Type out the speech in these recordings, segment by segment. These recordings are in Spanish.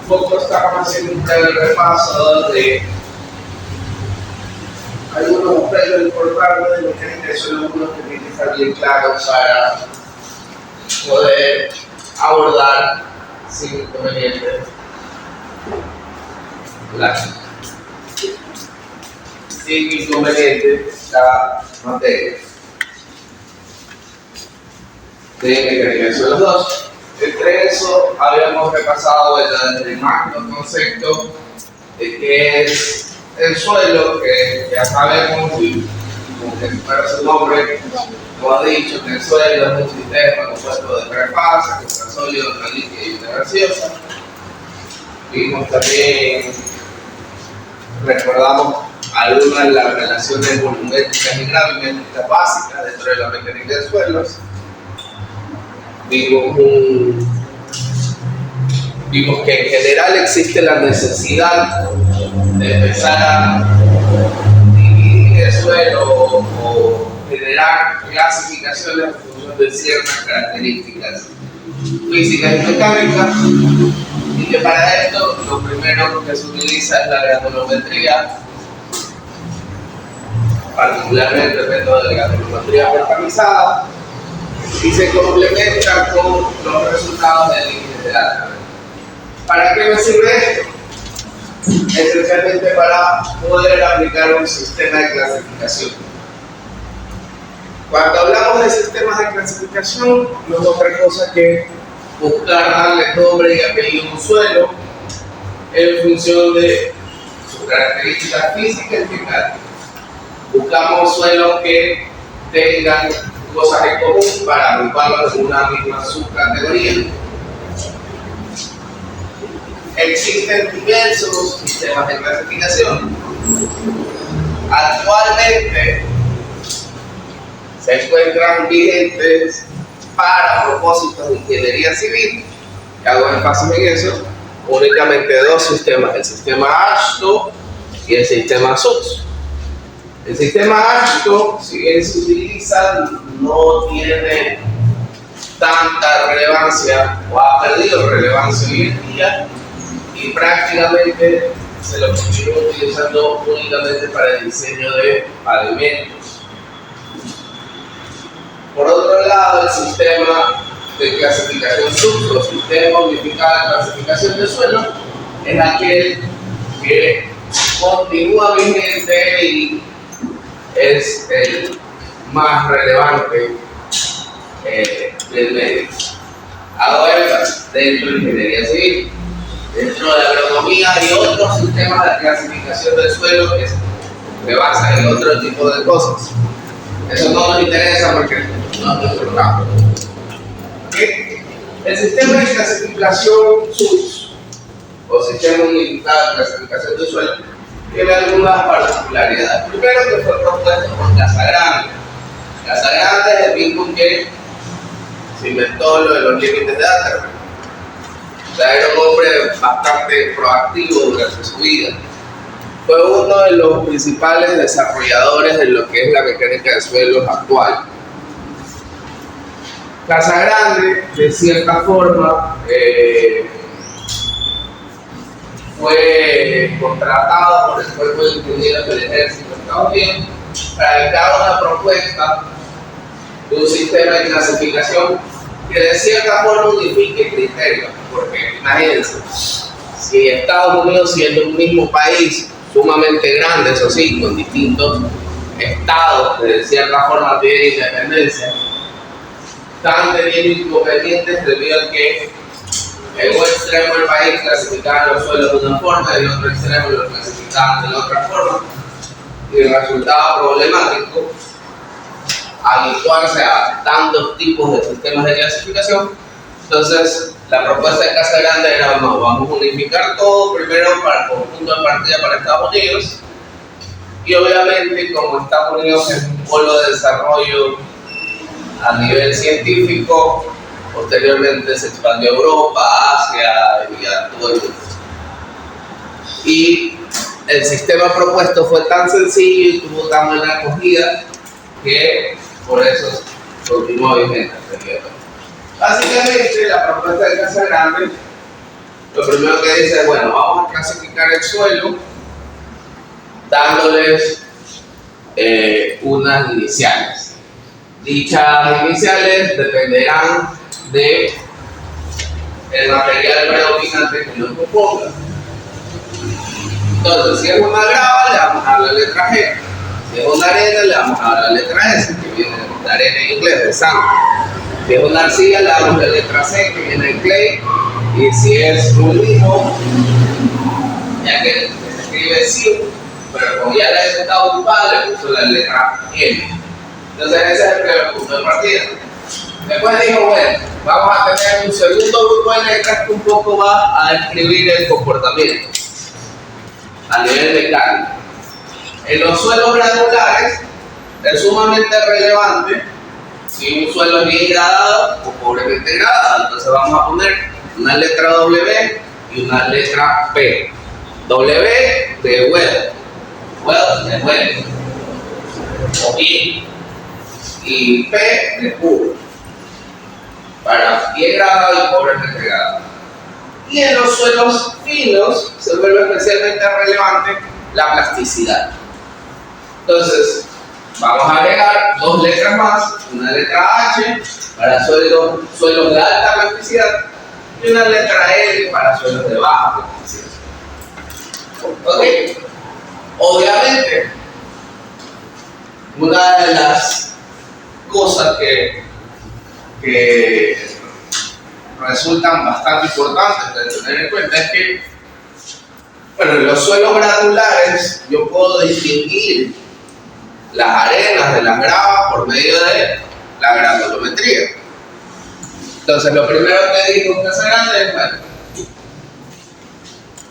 poco estábamos haciendo un breve repaso de algunos aspectos importantes de mecánica de suelo, algunos que tienen que estar bien claros para poder abordar sin inconveniente la materia de mecánica de suelos 2. Entre eso habíamos repasado el macro concepto de qué es el suelo, que ya sabemos, y como que para su nombre, como ha dicho, que el suelo es un sistema compuesto de tres fases, que es sólido, una líquida y una gaseosa. Vimos también, recordamos algunas de las relaciones volumétricas y gravimétricas básicas dentro de la mecánica de suelos. Vimos que en general existe la necesidad de empezar a dividir el suelo o generar clasificaciones en función de ciertas características físicas y mecánicas, y que para esto lo primero que se utiliza es la granulometría, particularmente el método de granulometría organizada, y se complementa con los resultados de límites de álgebra. ¿Para qué me sirve esto? Esencialmente para poder aplicar un sistema de clasificación. Cuando hablamos de sistemas de clasificación, no es otra cosa que buscar darle nombre y apellido a un suelo en función de sus características físicas y mecánicas. Buscamos suelos que tengan cosas en común para agruparlos en una misma subcategoría. Existen diversos sistemas de clasificación. Actualmente se encuentran vigentes para propósitos de ingeniería civil, que hago énfasis en eso, únicamente dos sistemas: el sistema AASHTO y el sistema SUTS. El sistema AASHTO, si bien se utiliza, no tiene tanta relevancia o ha perdido relevancia hoy en día, y prácticamente se lo continúa utilizando únicamente para el diseño de pavimentos. Por otro lado, el sistema de clasificación SUTS, o sistema unificado de clasificación de suelo, es aquel que continúa vigente y es el más relevante del medio. Hago énfasis dentro de ingeniería civil. Dentro de la agronomía hay otros sistemas de clasificación del suelo que se basan en otro tipo de cosas. Eso no nos interesa porque no es nuestro campo. El sistema de clasificación SUS, o sistema unificado de clasificación del suelo, tiene algunas particularidades. Primero, que fue propuesto por Casagrande. Casagrande es el mismo que se inventó lo de los límites de álgebra. O sea, era un hombre bastante proactivo durante su vida. Fue uno de los principales desarrolladores de lo que es la mecánica de suelos actual. Casagrande, de cierta forma, fue contratado por el Cuerpo de Ingenieros del Ejército de Estados Unidos para que haga una propuesta de un sistema de clasificación que de cierta forma unifique criterios. Porque imagínense, si Estados Unidos, siendo un mismo país sumamente grande, eso sí, con distintos estados que de cierta forma tienen independencia, están teniendo inconvenientes debido a que en un extremo del país clasificaban los suelos de una forma y en el otro extremo los clasificaban de la otra forma, y resultaba problemático habituarse a tantos tipos de sistemas de clasificación. Entonces, la propuesta de Casagrande era: no, vamos a unificar todo primero para el punto de partida para Estados Unidos, y obviamente, como Estados Unidos es un polo de desarrollo a nivel científico, posteriormente se expandió a Europa, Asia y a todo el mundo. Y el sistema propuesto fue tan sencillo y tuvo tan buena acogida que por eso continuó vigente. Básicamente, la propuesta de Casagrande lo primero que dice es, bueno, vamos a clasificar el suelo dándoles unas iniciales. Dichas iniciales dependerán de el material predominante que nos componga. Entonces, si es una grava, le vamos a dar la letra G. Si es una arena, le vamos a dar la letra S, que viene de arena en inglés, de sand. Si es una arcilla, le damos la letra C, que viene de clay. Y si es un limo, ya que se escribe SIU, pero como ya la S está ocupada, le puso la letra M. Entonces ese es el primer punto de partida. Después dijo, bueno, vamos a tener un segundo grupo de letras que un poco va a describir el comportamiento a nivel mecánico. En los suelos granulares es sumamente relevante si un suelo es bien gradado o pobremente gradado. Entonces vamos a poner una letra W y una letra P. W de well, well de well, o bien, y P de puro, para bien gradado y pobremente gradado. Y en los suelos finos se vuelve especialmente relevante la plasticidad. Entonces, vamos a agregar dos letras más, una letra H para suelos de alta plasticidad y una letra L para suelos de baja plasticidad. ¿Ok? Obviamente, una de las cosas que resultan bastante importantes de tener en cuenta es que, bueno, en los suelos granulares yo puedo distinguir las arenas de las gravas por medio de la granulometría. Entonces, lo primero que dijo Casagrande es, bueno,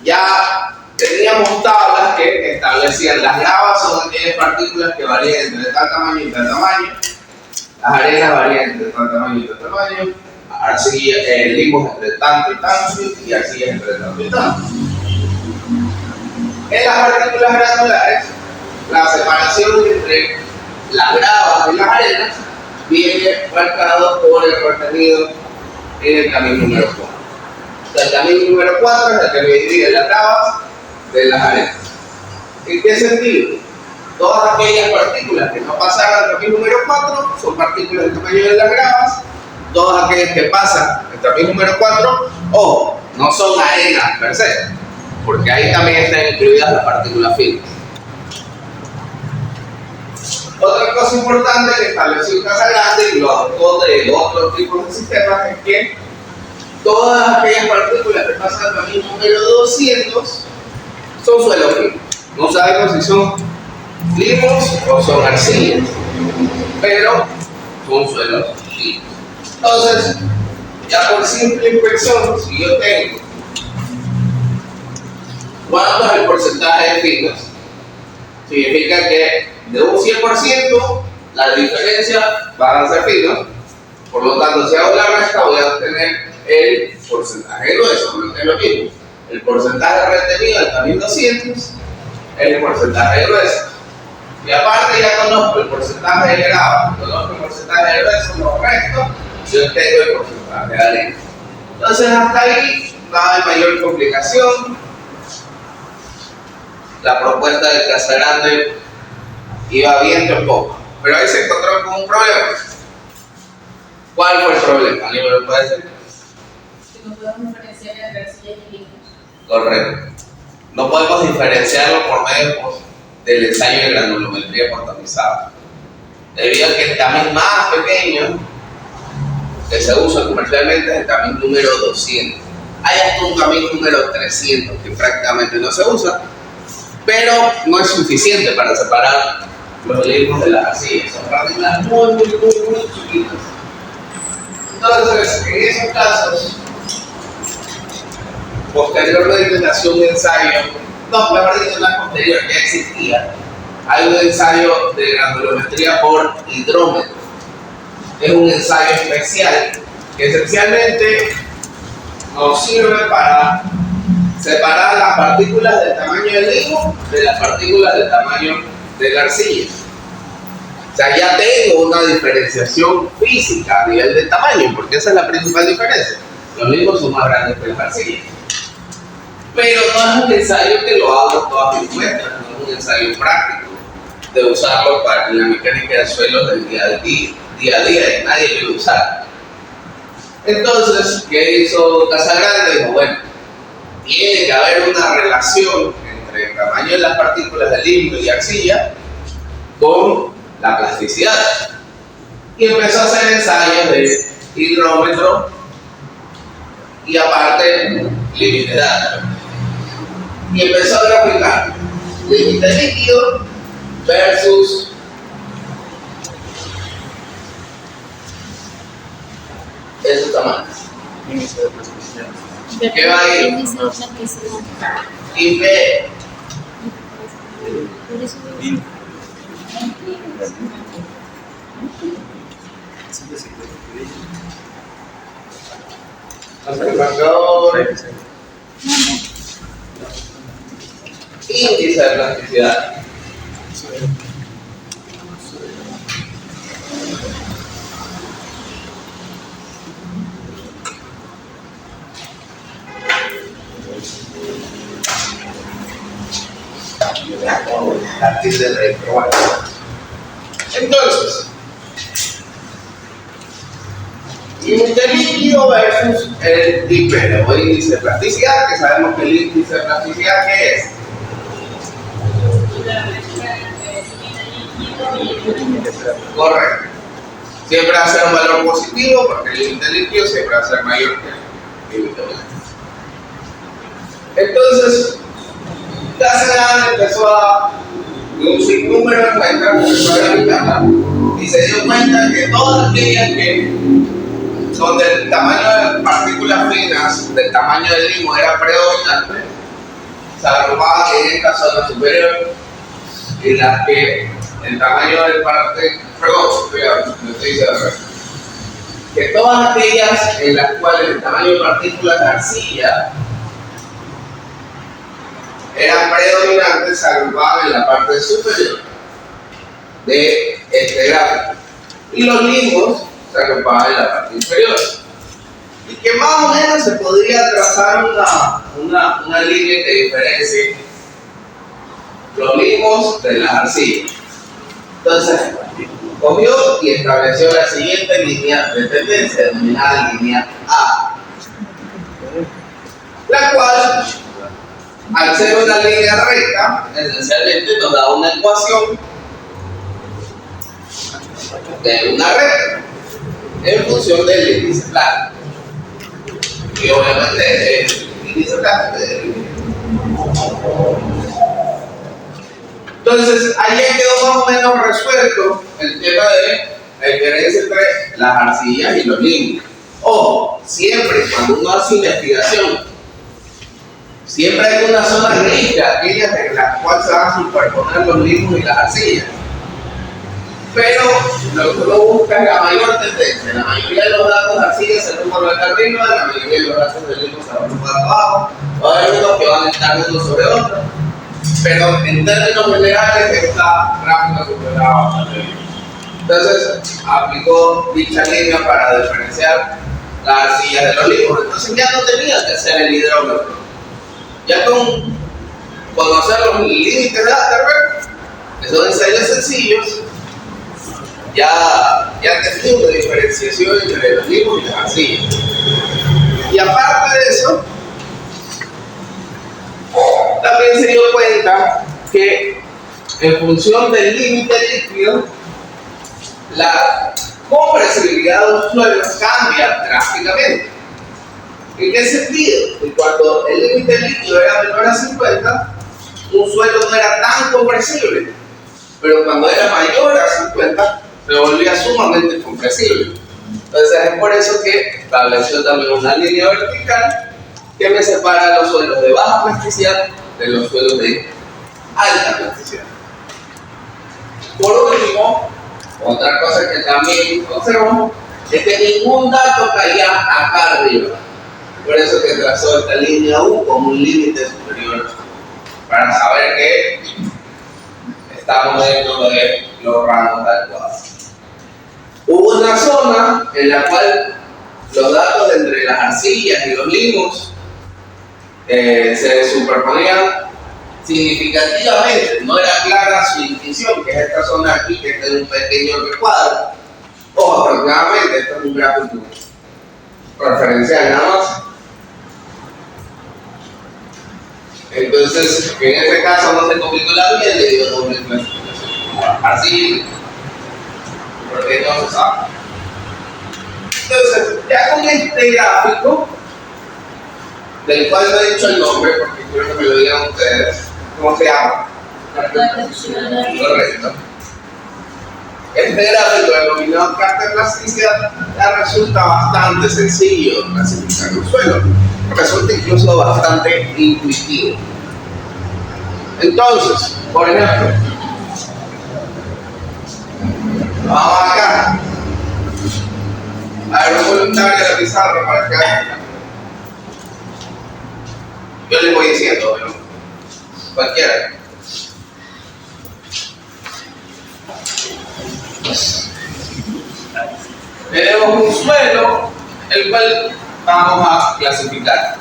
ya teníamos tablas que establecían las gravas son aquellas partículas que varían entre tal tamaño y tal tamaño, las arenas varían entre tal tamaño y tal tamaño, arcilla, limos entre tanto y tanto y arcillas entre tanto y tanto. En las partículas granulares, la separación entre las gravas y las arenas viene marcado por el contenido en el camino número 4. O sea, el camino número 4 es el que divide las gravas de las arenas. ¿En qué sentido? Todas aquellas partículas que no pasaron al camino número 4 son partículas del tamaño de las gravas. Todas aquellas que pasan al camino número 4, ojo, no son arenas per se, porque ahí también están incluidas las partículas finas. Otra cosa importante que estableció Casagrande y lo adoptó de otros tipos de sistemas es que todas aquellas partículas que pasan al camino número 200 son suelos finos. No sabemos si son limos o son arcillas, pero son suelos finos. Entonces, ya por simple inspección, si yo tengo cuánto es el porcentaje de finos, significa que de un 100% la diferencia van a ser finos. Por lo tanto, si hago la resta, voy a obtener el porcentaje grueso, porque es lo mismo. El porcentaje retenido del camino 200 es el porcentaje grueso. Y aparte ya conozco el porcentaje de grava, conozco el porcentaje de grueso, lo resto, yo tengo el porcentaje de arena. Entonces hasta ahí nada de mayor complicación. La propuesta de Casagrande iba viento un poco, pero ahí se encontró con un problema. ¿Cuál fue el problema? ¿Alguien me lo puede decir? Que no podemos diferenciar entre arcilla y limos. Correcto. No podemos diferenciarlo por medio del ensayo de granulometría cuantificada, debido a que el tamiz más pequeño que se usa comercialmente es el tamiz número 200. Hay hasta un tamiz número 300 que prácticamente no se usa, pero no es suficiente para separar los limos de las arcillas. Son partículas muy chiquitas. Entonces, en esos casos, posteriormente nació un ensayo, no, mejor dicho, no es posterior, ya existía. Hay un ensayo de granulometría por hidrómetro. Es un ensayo especial que esencialmente nos sirve para separar las partículas del tamaño del limo de las partículas del tamaño de la arcilla. O sea, ya tengo una diferenciación física a nivel de tamaño, porque esa es la principal diferencia. Los limos son más grandes que las arcillas. Pero no es un ensayo que lo hago todas mis muestras, no es un ensayo práctico de usarlo para la mecánica del suelo del día a día y nadie lo usar. Entonces, ¿qué hizo Casagrande? Dijo, bueno, tiene que haber una relación entre el tamaño de las partículas de limbo y arcilla con la plasticidad. Y empezó a hacer ensayos de hidrómetro y aparte límite de datos. Y empezó a graficar límite líquido versus esos tamaños. ¿Qué va a ir? Y B. Índice de plasticidad. Entonces, límite líquido versus el IPL o índice de plasticidad, que sabemos que el índice de plasticidad ¿qué es? Correcto. Siempre va a ser un valor positivo porque el límite líquido siempre va a ser mayor que el límite blanco. Entonces, Casagrande empezó a de un sinnúmero de muestras, empezó a graficarla y se dio cuenta que todas aquellas que son del tamaño de partículas finas, del tamaño del limo era predominante, se agrupaban en esta zona superior, en las que el tamaño del que todas aquellas en las cuales el tamaño de partículas de arcilla eran predominantes se agrupaban en la parte superior de este gráfico y los limos se agrupaban en la parte inferior y que más o menos se podría trazar una línea que diferencie los limos de las arcillas. Entonces cogió y estableció la siguiente línea de tendencia denominada línea A, la cual al ser una línea recta, esencialmente nos da una ecuación de una recta en función del índice plano. Y obviamente el índice plano es el índice. Entonces, allí quedó más o menos resuelto el tema de la diferencia entre las arcillas y los limos. Ojo, siempre cuando uno hace investigación, siempre hay una zona gris, aquellas en las cuales se van a superponer los limos y las arcillas. Pero lo que uno busca es la mayor tendencia. La mayoría de los datos de arcillas se toman acá arriba, la mayoría de los datos de limos se van a tomar abajo. Va a haber unos que van a estar uno sobre otro. Pero en términos generales esta gráfica superaba bastante bien. Entonces aplicó dicha línea para diferenciar las arcillas de los limos. Entonces ya no tenía que hacer el hidrómetro. Ya con conocer los límites de Atterberg, que son ensayos sencillos, ya tenía una diferenciación entre los limos y las arcillas. Y aparte de eso, también se dio cuenta que en función del límite líquido, la compresibilidad de los suelos cambia drásticamente. ¿En qué sentido? Que cuando el límite líquido era menor a 50, un suelo no era tan compresible, pero cuando era mayor a 50, se volvía sumamente compresible. Entonces es por eso que estableció también una línea vertical que me separa los suelos de baja plasticidad de los suelos de alta plasticidad. Por último, otra cosa que también observó es que ningún dato caía acá arriba. Por eso que trazó esta línea U como un límite superior para saber que estamos dentro de los rangos adecuados. Hubo una zona en la cual los datos entre las arcillas y los limos se superponían significativamente, no era clara su distinción, que es esta zona aquí, que es un pequeño recuadro. O aproximadamente, esto es un gráfico referencial nada más. Entonces, en este caso no se complicó la vida y le dio doble clasificación. Así, porque no se sabe. Entonces, ya con este gráfico, del cual no he dicho el nombre, porque quiero que me lo digan ustedes, ¿cómo se llama? Correcto. Este gráfico denominado carta de plasticidad ya resulta bastante sencillo clasificar un suelo. Resulta incluso bastante intuitivo. Entonces, por ejemplo, vamos acá. A ver, un voluntario de la pizarra para que hagan. Yo les voy diciendo, ¿no? Cualquiera. Tenemos un suelo, el cual vamos a clasificar.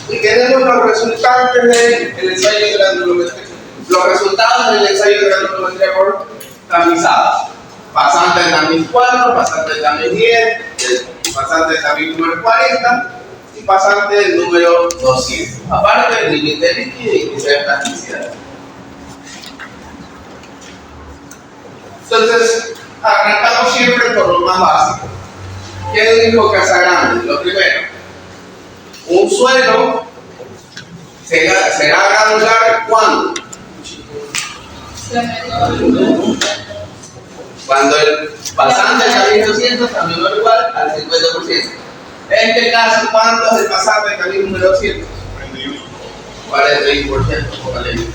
Y tenemos los resultantes del ensayo de granulometría. Los resultados del ensayo de granulometría por tamizado. Pasante de tamiz 4, pasante de tamiz 10, pasante de tamiz número 40 y pasante del número 200. Aparte del límite líquido y índice de plasticidad. Entonces, arrancamos siempre por lo más básico. ¿Qué dijo Casagrande? Lo primero, un suelo será granular ¿cuándo? Cuando el pasante de camino 200 también va igual al 50%. En este caso, ¿cuánto es el pasante de camino número 200? 41%, póngale.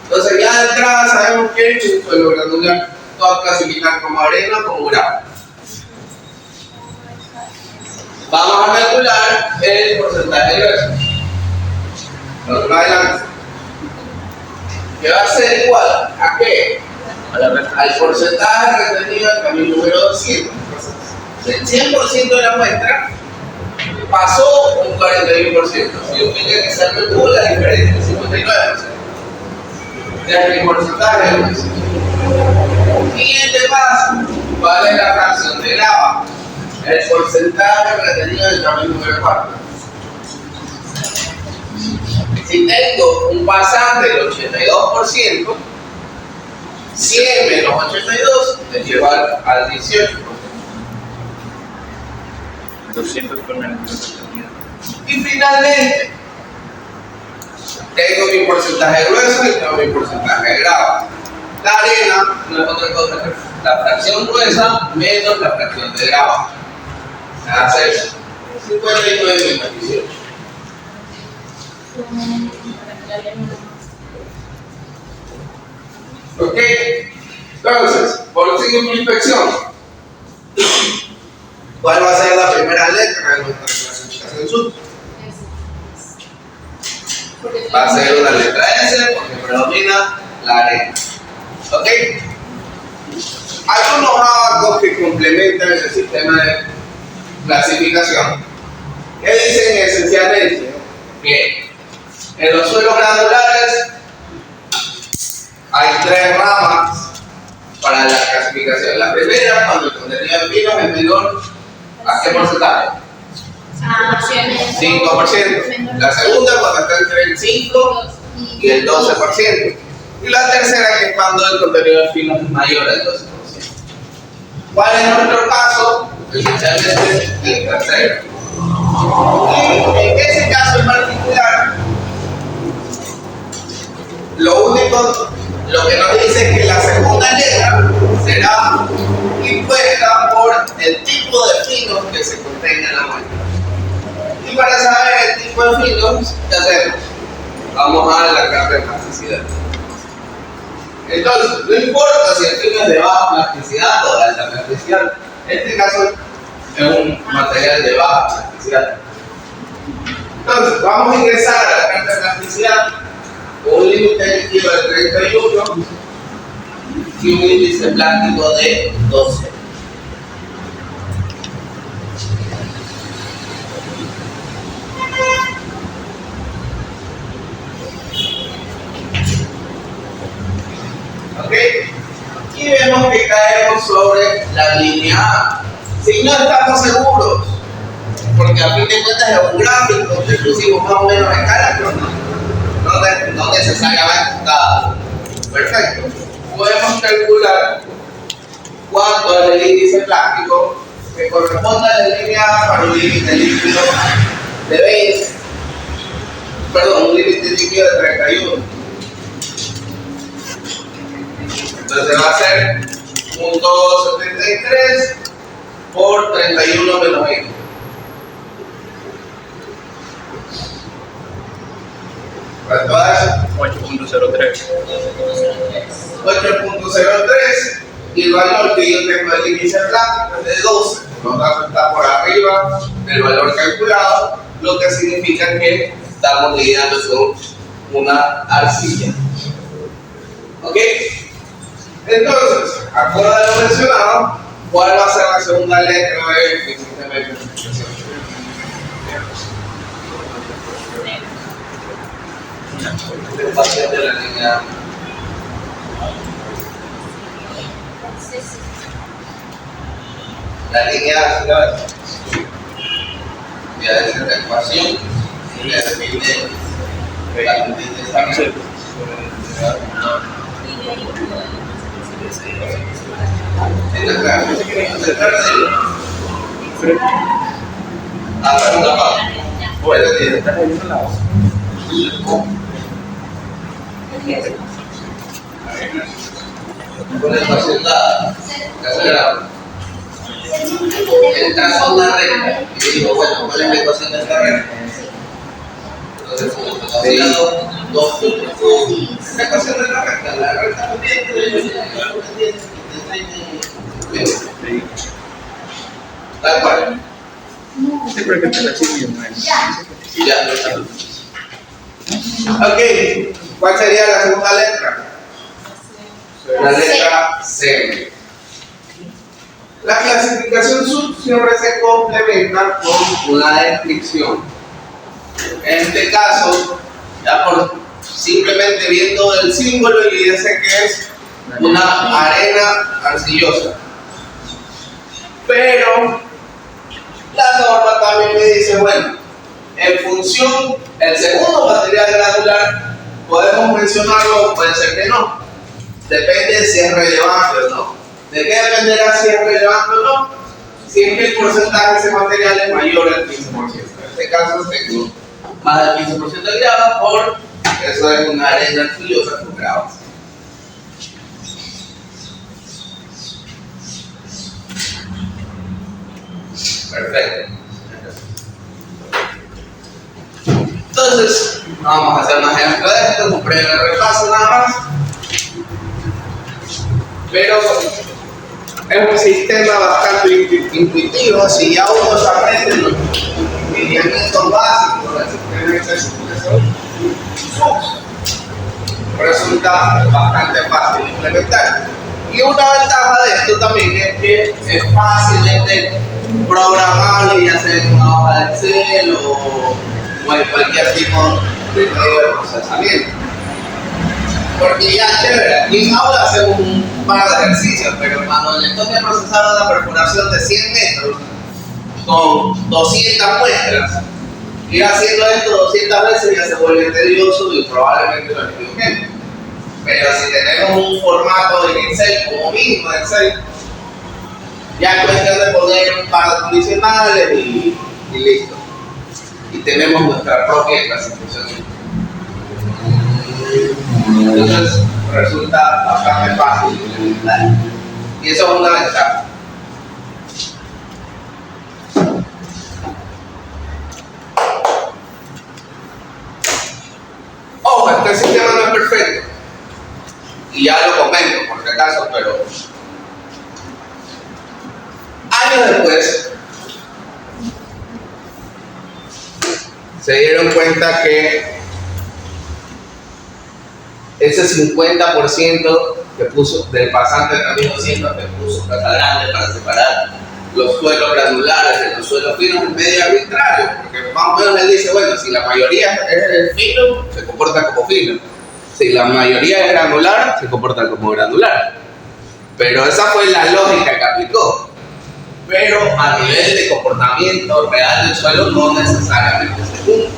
Entonces ya de entrada sabemos que es un suelo granular, todo clasificar como arena o como grava. Vamos a calcular el porcentaje de grueso. Vamos adelante. Que va a ser igual a qué? Al porcentaje retenido del camino número 200. Del 100% de la muestra pasó un 41%. Significa que se retuvo la diferencia, el 59%. De mi porcentaje de grueso. Siguiente paso, ¿cuál es la fracción de grava? El porcentaje retenido del camino número 4. Si tengo un pasante del 82%, 100 menos 82 es igual al 18%. 200 por menos. Y finalmente, tengo mi porcentaje grueso y tengo mi porcentaje grava. La arena no es otra cosa que la fracción gruesa menos la fracción de grava. Hace 59 menos 18. Ok, entonces, por simple inspección, ¿cuál va a ser la primera letra de nuestra clasificación SUT? Va a ser una letra S porque predomina la arena. ¿Ok? Hay unos abacos que complementan el sistema de clasificación que dicen esencialmente que en los suelos granulares hay 3 ramas para la clasificación. La primera, cuando el contenido de pinos es menor, ¿a qué porcentaje? 5%. La segunda, cuando está entre el 5 y el 12%. Y la tercera, que es cuando el contenido de pinos es mayor al 12%. ¿Cuál es nuestro caso? Esencialmente el tercero. Y en ese caso en particular, lo que nos dice es que la segunda letra será impuesta por el tipo de pinos que se contenga en la muestra. Y para saber el tipo de pinos, ¿qué hacemos? Vamos a la carta de plasticidad. Entonces, no importa si el pino es de baja plasticidad o de alta plasticidad, en este caso es un material de baja plasticidad. Entonces, vamos a ingresar a la carta de plasticidad con un límite líquido de 31 y un índice plástico de 12. la línea A. Si no estamos seguros, porque a fin de cuentas es un gráfico que pusimos más o menos en escala, pero no necesariamente está perfecto. Podemos calcular cuánto es el índice plástico que corresponde a la línea A para un límite líquido de 20. Perdón, un límite líquido de 31. Entonces va a ser 0.73 por 31 menos 20. ¿Cuánto da eso? 8.03. 8.03 y el valor que yo tengo del índice plástico es de 12. Por lo tanto está por arriba del valor calculado, lo que significa que estamos lidiando con una arcilla. ¿Ok? Entonces, acorde a lo mencionado, ¿cuál va a ser la segunda letra del sistema de clasificación? Espacio de la línea. La línea ya es la ecuación y le define la multiplicación. La segunda parte. ¿Estás ahí un lado? Con la ecuación dada, el trazo de una recta. Y digo, bueno, ¿cuál es la ecuación de esta recta? Entonces, como dos puntos. La ecuación de la recta pendiente, tal cual. Sí, pero que te la sigo Y ya, no está. Ok, ¿cuál sería la segunda letra? La letra C. La clasificación sub siempre se complementa con una descripción. En este caso, ya por simplemente viendo el símbolo y dice que es una arena arcillosa. Pero la norma también me dice, bueno, en función, el segundo material granular, podemos mencionarlo o puede ser que no. Depende de si es relevante o no. ¿De qué dependerá si es relevante o no? Si es que el porcentaje de ese material es mayor al 15%. En este caso tengo más del 15% de grava, por eso es una arena arcillosa con gravas. Perfecto. Entonces, vamos a hacer un ejemplo de esto, un breve repaso nada más. Pero es un sistema bastante intuitivo. Si ya uno se aprende los lineamientos básicos del sistema de clasificación, resulta bastante fácil de implementar. Y una ventaja de esto también es que es fácilmente programable, ya sea en una hoja de Excel o en cualquier tipo de medio de procesamiento. Porque ya chévere, aquí en aula hacemos un par de ejercicios, pero cuando le toque procesar una perforación de 100 metros con 200 muestras, ir haciendo esto 200 veces ya se vuelve tedioso y probablemente lo equivoquemos. Pero si tenemos un formato en Excel, como mínimo en Excel, ya es cuestión de poner un par de condicionales y listo. Y tenemos nuestra propia clasificación. Entonces resulta bastante fácil de implementar. Y eso es una ventaja. Ojo, este sistema no es perfecto. Y ya lo comento por si acaso, pero años después se dieron cuenta que ese 50% que puso del pasante de camino 200 que puso Casa Grande para separar los suelos granulares de los suelos finos es medio arbitrario, porque más o menos él dice, bueno, si la mayoría es fino, se comporta como fino. Si la mayoría es granular, se comporta como granular. Pero esa fue la lógica que aplicó. Pero a nivel de comportamiento real del suelo no necesariamente se cumple.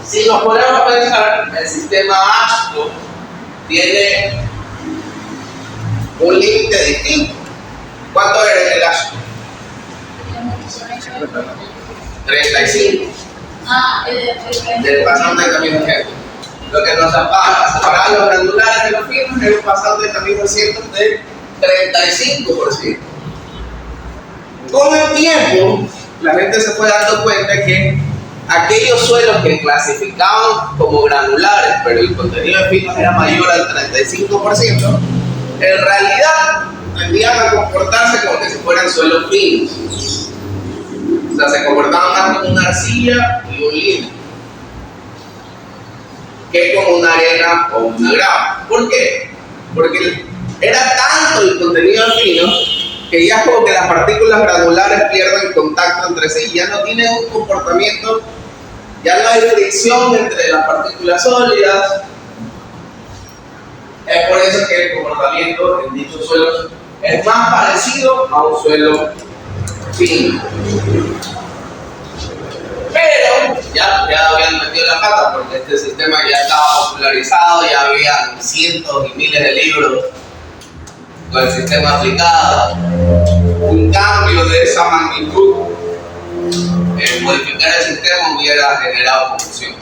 Si nos ponemos a pensar, el sistema ácido tiene un límite distinto. ¿Cuánto era el ácido? 35. Del pasante de camino gente. Lo que nos separa los glandulares de los finos es un pasante de camino ciento de 35%. Con el tiempo, la gente se fue dando cuenta que aquellos suelos que clasificaban como granulares, pero el contenido de finos era mayor al 35%, en realidad tendían a comportarse como que si fueran suelos finos. O sea, se comportaban más como una arcilla y un limo que como una arena o una grava. ¿Por qué? Porque era tanto el contenido de fino que ya es como que las partículas granulares pierden contacto entre sí y ya no tienen un comportamiento, ya no hay fricción entre las partículas sólidas. Es por eso que el comportamiento en dichos suelos es más parecido a un suelo fino. Pero ya habían metido la pata porque este sistema ya estaba popularizado, ya habían cientos y miles de libros con el sistema aplicado. Un cambio de esa magnitud en modificar el sistema hubiera generado confusión.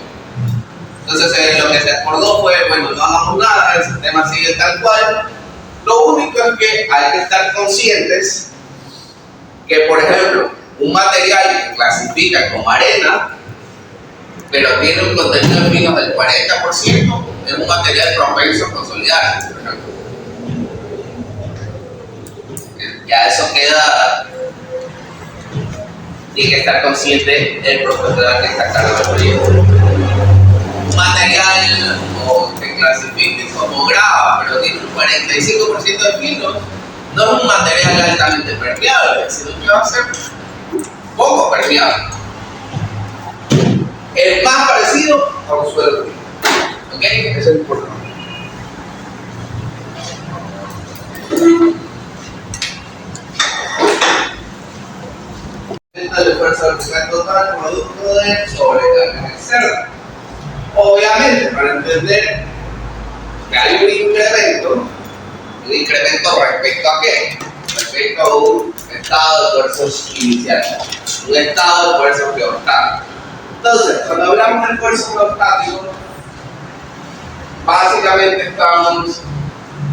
Entonces lo que se acordó fue, bueno, no hagamos nada, el sistema sigue tal cual. Lo único es que hay que estar conscientes que, por ejemplo, un material que clasifica como arena, pero tiene un contenido de finos del 40%, es un material propenso a consolidarse, por ejemplo. Ya eso queda, tiene que estar consciente el profesional que está a cargo del proyecto. Un material que clasifique como grava, pero tiene un 45% de finos, no es un material altamente permeable, sino que va a ser poco permeable. Es más parecido a un suelo fino. ¿Ok? Eso es importante. El esfuerzo vertical total producto de sobrecarga externa. Obviamente, para entender que hay un incremento respecto a qué? Respecto a un estado de fuerzas inicial, un estado de fuerzas geostáticas. Entonces, cuando hablamos de fuerzas geostáticas, básicamente estamos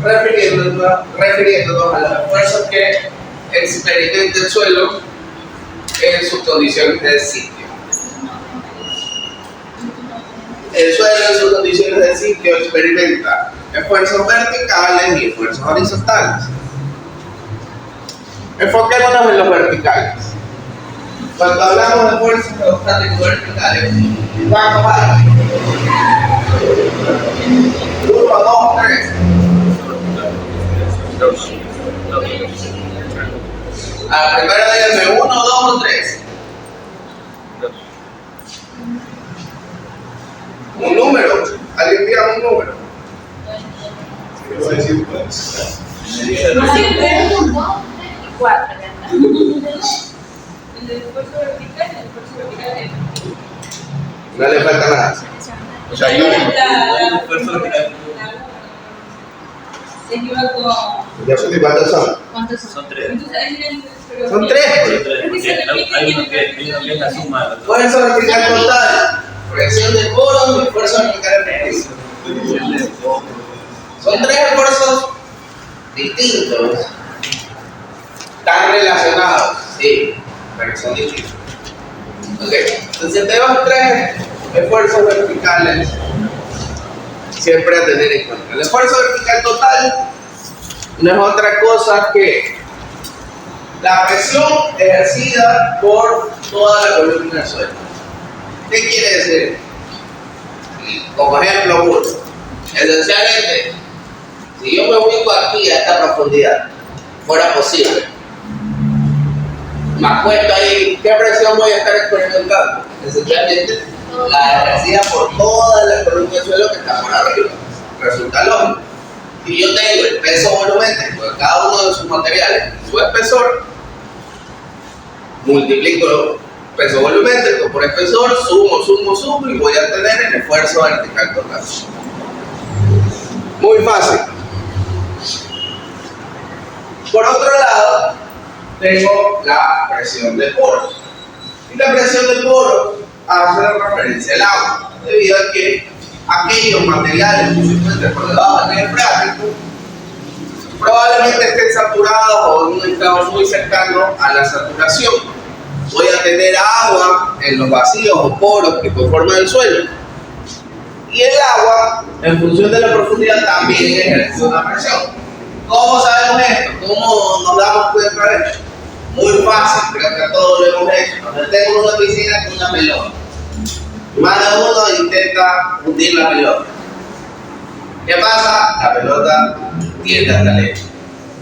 refiriéndonos a las fuerzas que experimenta el suelo en sus condiciones de sitio. El suelo en sus condiciones de sitio experimenta esfuerzos verticales y esfuerzos horizontales. Enfoquémonos en los verticales. Cuando hablamos de fuerzas geostáticas verticales, vamos a 1, 2, 3. A la primera díganme 1, 2 o 3. Un número. ¿Alguien diga un número? Cuatro. El esfuerzo vertical y el esfuerzo vertical. No le falta nada. O sea, yo La esfuerzo vertical. se equivocó. Ya sé cuántos son. ¿Cuántos son? Son 3. Entonces ahí viene el Son 3. Hay uno que es la suma. Fuerza vertical total, presión de poro y fuerza vertical efectiva. Son 3 esfuerzos distintos. Están relacionados, sí, pero son distintos. Ok, entonces tenemos 3 esfuerzos verticales siempre a tener en cuenta. El esfuerzo vertical total no es otra cosa que la presión ejercida por toda la columna del suelo. ¿Qué quiere decir? Como ejemplo burdo, esencialmente, si yo me ubico aquí a esta profundidad, fuera posible, me acuesto ahí, ¿qué presión voy a estar experimentando? Esencialmente, la ejercida por toda la columna del suelo que está por arriba. Resulta lógico. y yo tengo el peso volumétrico de cada uno de sus materiales y su espesor, multiplico peso volumétrico por espesor, sumo y voy a tener el esfuerzo vertical total. Muy fácil. Por otro lado, tengo la presión de poros. Y la presión de poros hace referencia al agua, debido a que aquellos materiales que se encuentran por debajo del nivel freático probablemente estén saturados o en un estado muy cercano a la saturación. Voy a tener agua en los vacíos o poros que conforman el suelo. Y el agua, en función de la profundidad, también ejerce una presión. ¿Cómo sabemos esto? ¿Cómo nos damos cuenta de esto? Muy fácil, creo que todos lo hemos hecho. Nos metemos en una piscina con una pelota. Más de uno intenta hundir la pelota. ¿Qué pasa? La pelota tiende hasta lejos.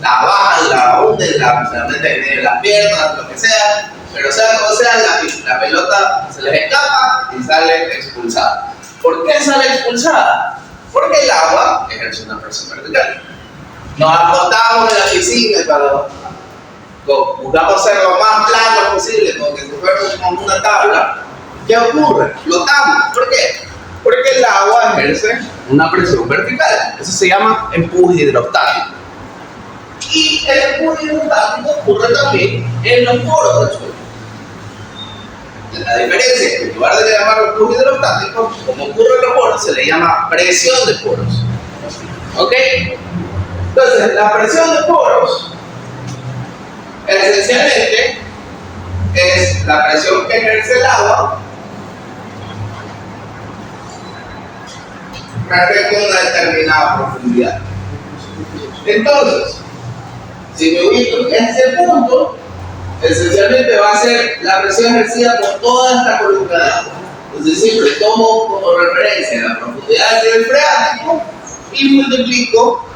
La bajan, la hunden, la meten en las piernas, lo que sea. Pero sea como sea, la pelota se les escapa y sale expulsada. ¿Por qué sale expulsada? Porque el agua ejerce una presión vertical. Nos acostamos en la piscina para buscamos ser lo más plano posible, como que si fuera como una tabla. ¿Qué ocurre? Flotamos. ¿Por qué? Porque el agua ejerce una presión vertical. Eso se llama empuje hidrostático. Y el empuje hidrostático ocurre también en los poros del suelo. La diferencia es que en lugar de llamarlo empuje hidrostático, como ocurre en los poros, se le llama presión de poros. ¿Ok? Entonces, la presión de poros esencialmente es la presión que ejerce el agua respecto a una determinada profundidad. Entonces, si me ubico en ese punto, esencialmente va a ser la presión ejercida por toda esta columna de agua. Entonces siempre tomo como referencia la profundidad del nivel freático y multiplico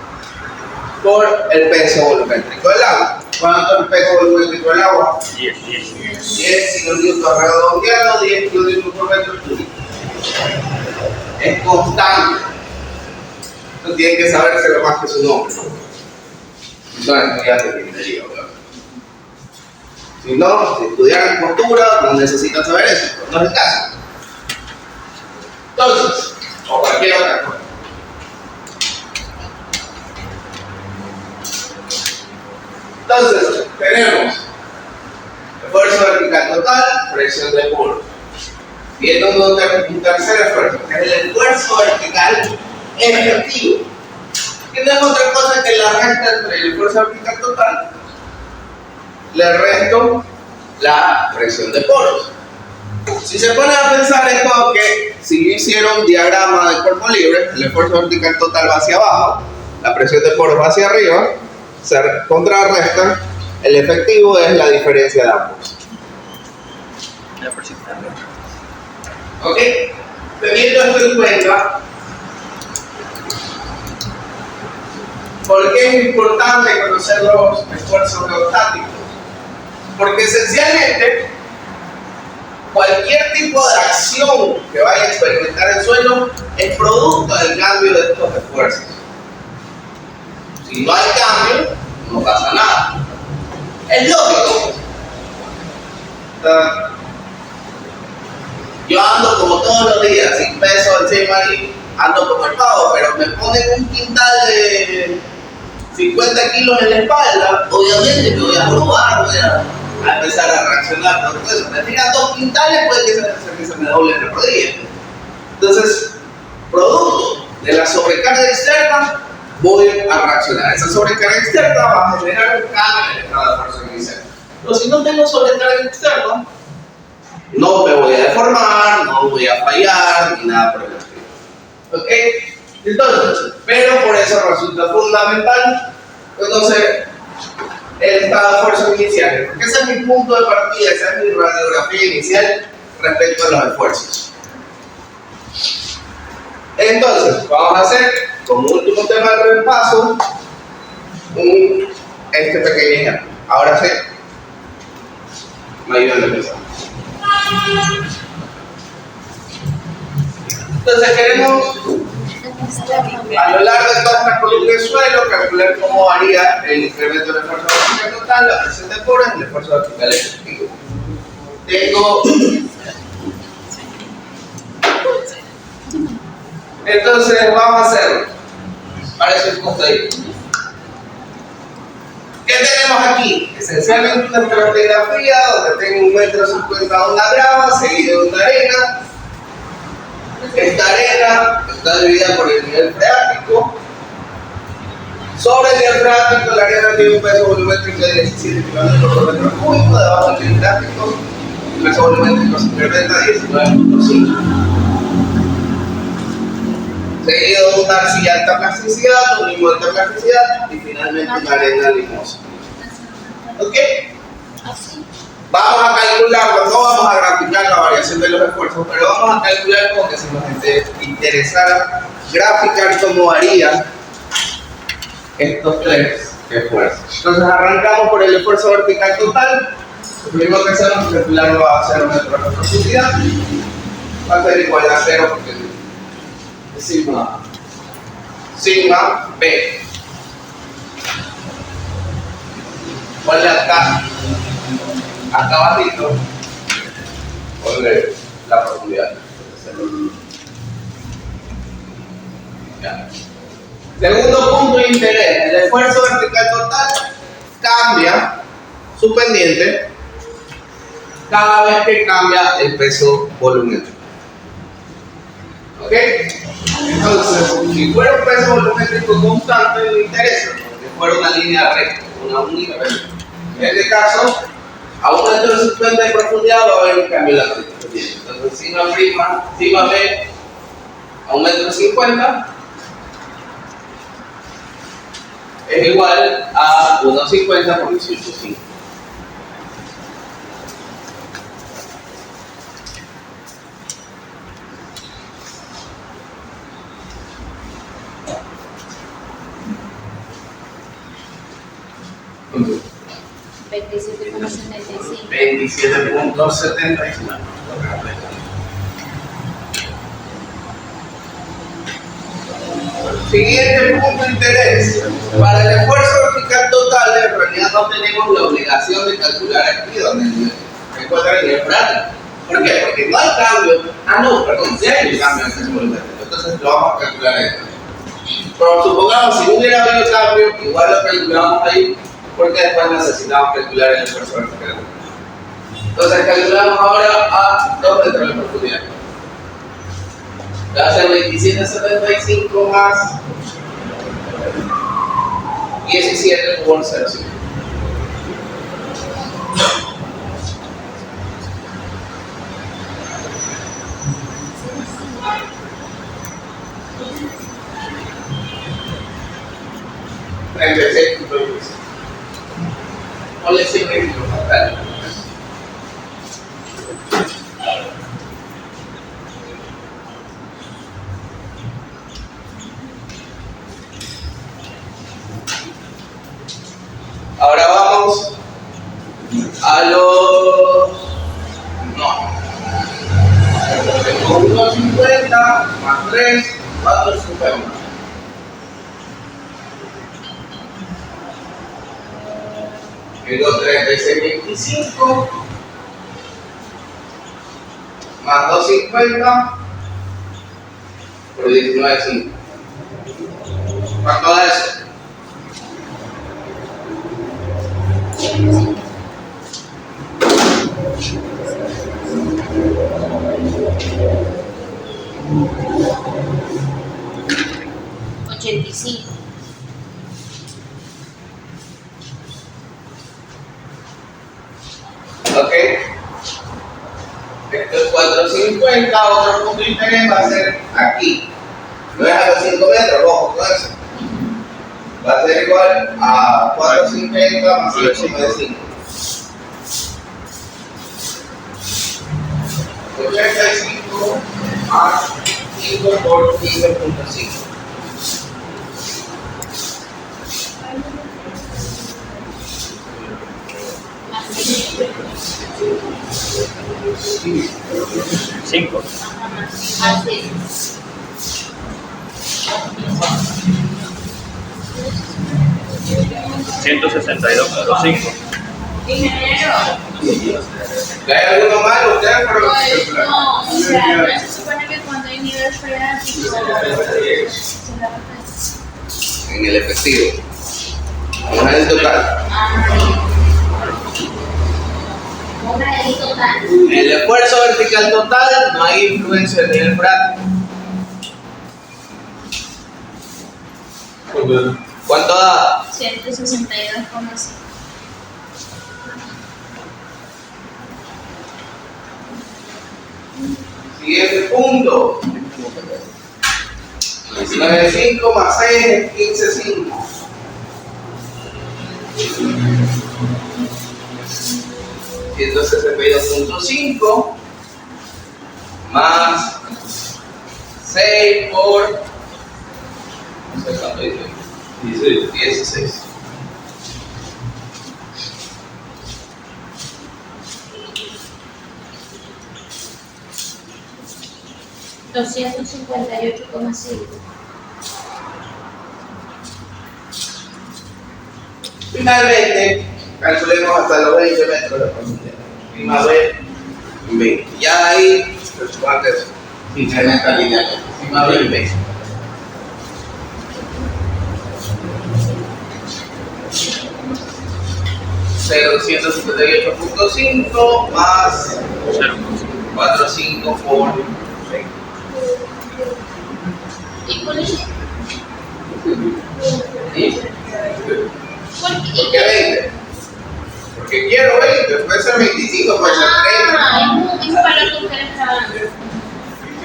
por el peso volumétrico del agua. ¿Cuánto es el peso volumétrico del agua? 10. 10 kilonewtons redondeado, 10 kilonewtons por metro cúbico. Es constante. No tienen que saberse lo más que su nombre. Son estudiantes de ingeniería, obviamente. Si no, si estudian postura, no necesitan saber eso, pero no es el caso. Entonces, o cualquier otra cosa. Entonces, tenemos esfuerzo vertical total, presión de poros. Viene un tercer esfuerzo, que es el esfuerzo vertical efectivo. Que no es otra cosa que la resta entre el esfuerzo vertical total, le resto la presión de poros. Si se ponen a pensar, es como que si yo hiciera un diagrama de cuerpo libre, el esfuerzo vertical total va hacia abajo, la presión de poros va hacia arriba, se contrarrestan, el efectivo es la diferencia de ambos. ¿Ok? Teniendo esto en cuenta, ¿por qué es importante conocer los esfuerzos geostáticos? Porque esencialmente, cualquier tipo de acción que vaya a experimentar el suelo es producto del cambio de estos esfuerzos. Si no hay cambio, no pasa nada. Es lógico. Yo ando como todos los días, sin peso encima y ando como el pavo, pero me ponen un quintal de 50 kilos en la espalda, obviamente me voy a probar, voy a empezar a reaccionar. Entonces, me tiran 2 quintales, puede que se me doble la rodilla. Entonces, producto de la sobrecarga externa, voy a reaccionar. Esa sobrecarga externa va a generar un cambio en el estado de fuerza inicial. Pero si no tengo sobrecarga externa, no me voy a deformar, no voy a fallar, ni nada por el estilo. ¿Ok? Entonces, pero por eso resulta fundamental conocer el estado de fuerza inicial, porque ese es mi punto de partida, esa es mi radiografía inicial respecto a los esfuerzos. Entonces, vamos a hacer como último tema de repaso este pequeño ejemplo. Ahora sí, me ayudan a empezar. Entonces queremos A lo largo de toda esta columna de suelo, calcular cómo varía el incremento del esfuerzo vertical total, la presión de poros y el esfuerzo vertical efectivo. Tengo. Entonces, vamos a hacerlo. Para eso es ahí. ¿Qué tenemos aquí? Esencialmente una estratigrafía donde tengo 1,50 m a una grava, seguido de una arena. Esta arena está dividida por el nivel freático. Sobre el nivel freático, la arena tiene un peso volumétrico de 17 kg por metro cúbico. Debajo del nivel freático, el peso volumétrico se incrementa a 19.5. Seguido de una arcilla de alta plasticidad, un limo de alta plasticidad y finalmente una arena limosa. ¿Ok? Vamos a calcularlo, no vamos a graficar la variación de los esfuerzos, pero vamos a calcular porque si nos interesara graficar cómo varían estos tres esfuerzos. Entonces arrancamos por el esfuerzo vertical total. Lo primero que hacemos es calcularlo a 0 metros de profundidad. Va a ser igual a 0 porque es sigma B. Ponle acá abajito, ponle la profundidad. Ya. Segundo punto de interés, el esfuerzo vertical total cambia su pendiente cada vez que cambia el peso volumétrico. ¿Ok? Entonces, si fuera un peso volumétrico constante, no me interesa, porque fuera una línea recta, una única recta. En este caso, a 1,50 m de profundidad va a haber un cambio en la pendiente. Entonces, sigma B a 1,50 m es igual a 1,50 por 18,5. $27.75. 27.75. Siguiente punto de interés. Para el esfuerzo vertical total, en realidad no tenemos la obligación de calcular aquí donde se encuentra el nivel freático. ¿Por qué? Porque no hay cambio. Sí hay un cambio en el peso volumétrico. Entonces lo vamos a calcular ahí. Pero supongamos, si no hubiera habido cambio, igual lo calculamos ahí, porque después necesitamos calcular el esfuerzo vertical. Entonces calculamos ahora a 2 metros de profundidad. Va a ser 27.75 más 17 por 0,5. Ponle 100 kilómetros. Ahora vamos a los... No. Tengo 1,50 más 3, 4,50. Tengo 36.25 más 2,50 por 19,5. ¿Cuánto da eso? $85. Ok. Esto es 4,50. Otro punto de interés va a ser aquí. No es a los 5 metros, ojo con eso. Va a ser igual a 4,50 más 5,5. 85 más 5 por 15.5. Cinco. Así. $162.5. Ingeniero. ¿Le hay alguno malo? ¿Usted por lo que Pues, no, o sea, no se supone que cuando hay nivel fuera, tipo, se la en el efectivo? Vamos a ver el total. Una de total. El esfuerzo vertical total, no hay influencia del nivel práctico. ¿Cuánto da? 162,5. Siguiente punto. 19.5 más 6 es 15.5. $162.5 más 6 por, no sé cuánto dice, 16. $258,5. Finalmente, calculemos hasta los 20 metros de profundidad. Y más B, 20. Ya ahí, los guantes se incrementa linealmente. Y más B, 20. $258.5 más 4.5 por 20. ¿Y por qué? ¿Y? ¿Por qué 20? Porque quiero 20, puede ser 25, puede ser 30. Es un valor que usted le está dando.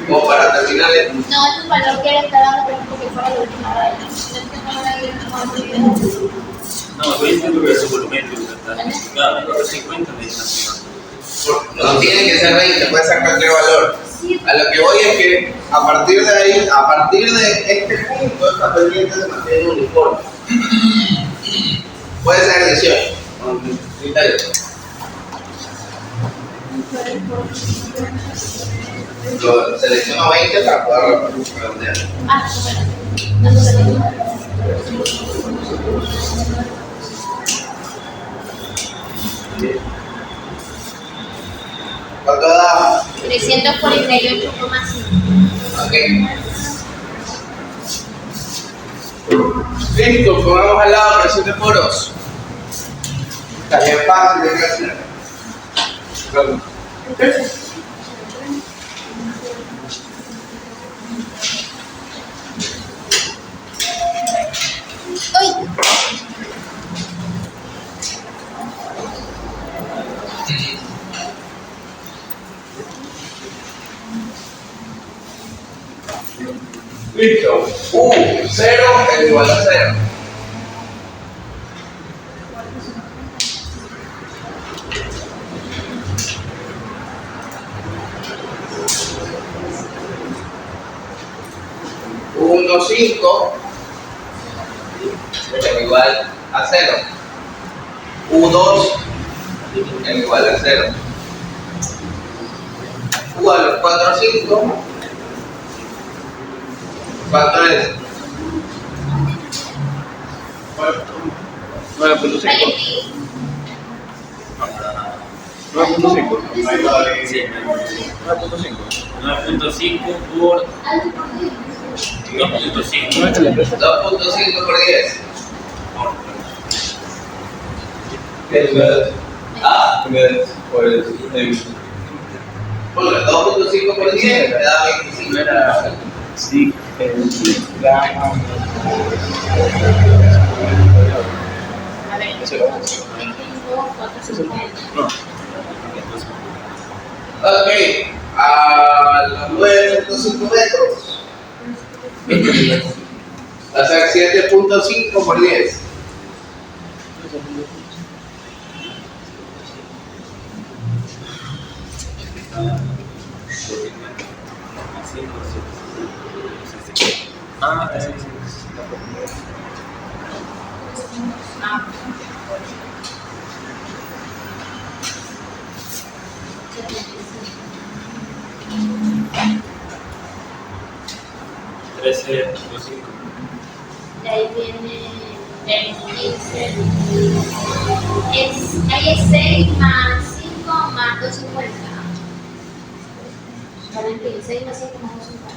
Como para terminar el... No, es un valor que le está dando, pero es porque fuera la última raya. No es que no la No, 20 porque es su volumétrico está especificado. 50 de esa. No tiene que ser 20, puede ser cualquier valor. A lo que voy es que a partir de ahí, a partir de este punto, esta pendiente se mantiene uniforme. Puede ser 18. Con criterio. Yo selecciono 20 para poder redondear. Ah, bueno. ¿Cuánto da? 348,5. Ok. Listo, pongamos al lado presión de poros. Está bien fácil de calcular. ¡Uy! Listo. 0 es igual a 0. Uno 5 es igual a 0. U2 es igual a 0. U a los 4 5. ¿Cuánto es? 9.5. 9.5. Sí, 9.5. 9.5 por 2.5. 2.5 por 10. Ah, bueno, 2.5 por 10 me da 25. Sí, A ver, Eso lo 450. No. Ok, a los 9.5 metros. O sea, 7.5 por 10. Ah, sí. Ah. 13.5. De ahí viene el 15. Ahí es 6 más 5 más 250. ¿Saben qué? 6 más 5 más 250.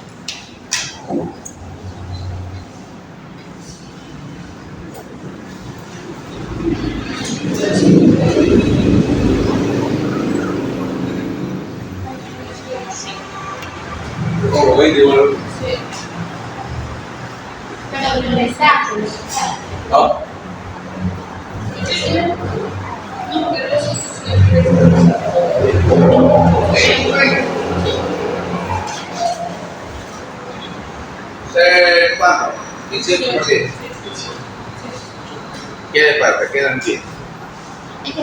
Como 20, bueno. Pero lo exacto. ¿No? ¿Cuánto? 18%. ¿Qué le falta? Quedan 10. Es que